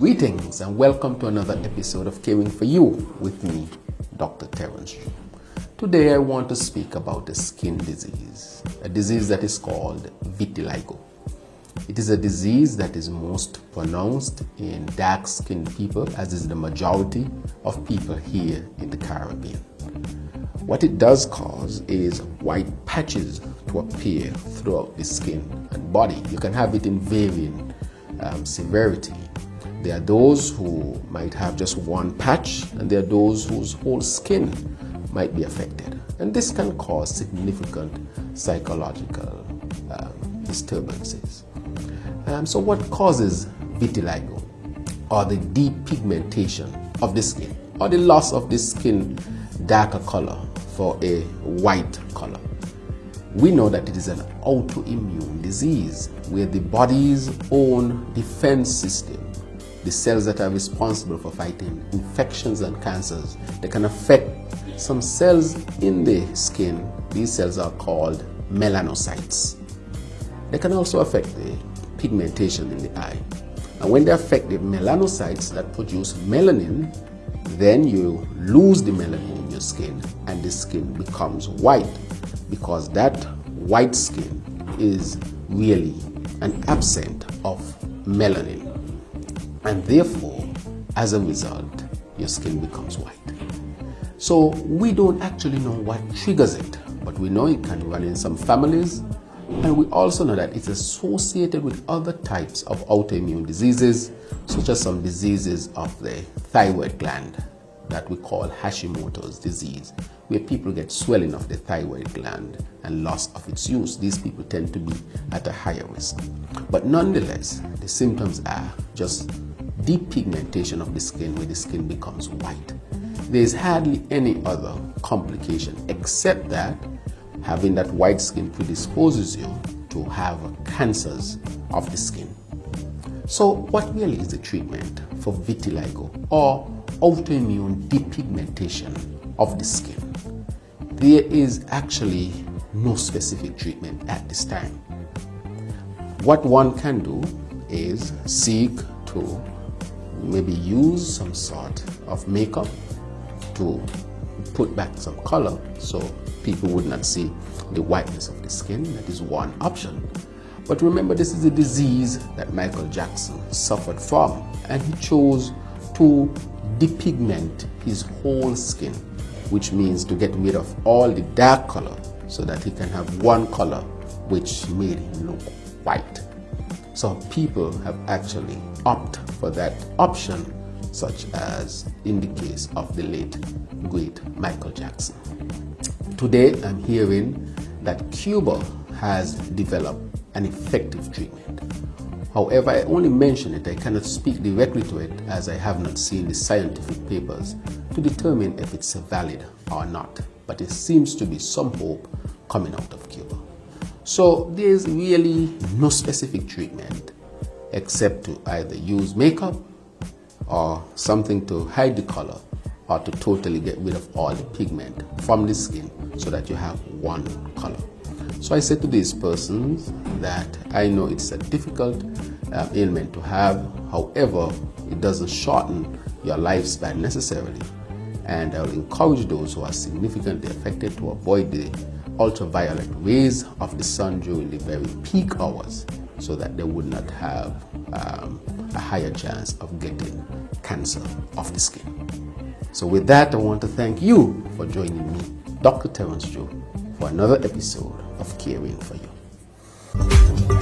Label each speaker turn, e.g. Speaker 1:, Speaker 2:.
Speaker 1: Greetings and welcome to another episode of Caring for You with me, Dr. Terence. Today I want to speak about a skin disease, a disease that is called vitiligo. It is a disease that is most pronounced in dark-skinned people, as is the majority of people here in the Caribbean. What it does cause is white patches to appear throughout the skin and body. You can have it in varying severity. There are those who might have just one patch, and there are those whose whole skin might be affected. And this can cause significant psychological disturbances. So what causes vitiligo, or the depigmentation of the skin, or the loss of the skin darker color for a white color? We know that it is an autoimmune disease where the body's own defense system, the cells that are responsible for fighting infections and cancers, they can affect some cells in the skin. These cells are called melanocytes. They can also affect the pigmentation in the eye. And when they affect the melanocytes that produce melanin, then you lose the melanin in your skin and the skin becomes white, because that white skin is really an absent of melanin. And therefore, as a result, your skin becomes white. So we don't actually know what triggers it, but we know it can run in some families, and we also know that it's associated with other types of autoimmune diseases, such as some diseases of the thyroid gland that we call Hashimoto's disease, where people get swelling of the thyroid gland and loss of its use. These people tend to be at a higher risk. But nonetheless, the symptoms are just depigmentation of the skin, where the skin becomes white. There is hardly any other complication except that having that white skin predisposes you to have cancers of the skin. So what really is the treatment for vitiligo, or autoimmune depigmentation of the skin? There is actually no specific treatment at this time. What one can do is seek to maybe use some sort of makeup to put back some color so people would not see the whiteness of the skin. That is one option. But remember, this is a disease that Michael Jackson suffered from, and he chose to depigment his whole skin, which means to get rid of all the dark color so that he can have one color which made him look white. Some people have actually opted for that option, such as in the case of the late, great Michael Jackson. Today, I'm hearing that Cuba has developed an effective treatment. However, I only mention it, I cannot speak directly to it, as I have not seen the scientific papers to determine if it's valid or not. But it seems to be some hope coming out of Cuba. So there's really no specific treatment except to either use makeup or something to hide the color, or to totally get rid of all the pigment from the skin so that you have one color. So I said to these persons that I know it's a difficult ailment to have. However, it doesn't shorten your lifespan necessarily. And I will encourage those who are significantly affected to avoid the ultraviolet rays of the sun during the very peak hours, so that they would not have a higher chance of getting cancer of the skin. So with that, I want to thank you for joining me, Dr. Terence Joe, for another episode of Caring for You.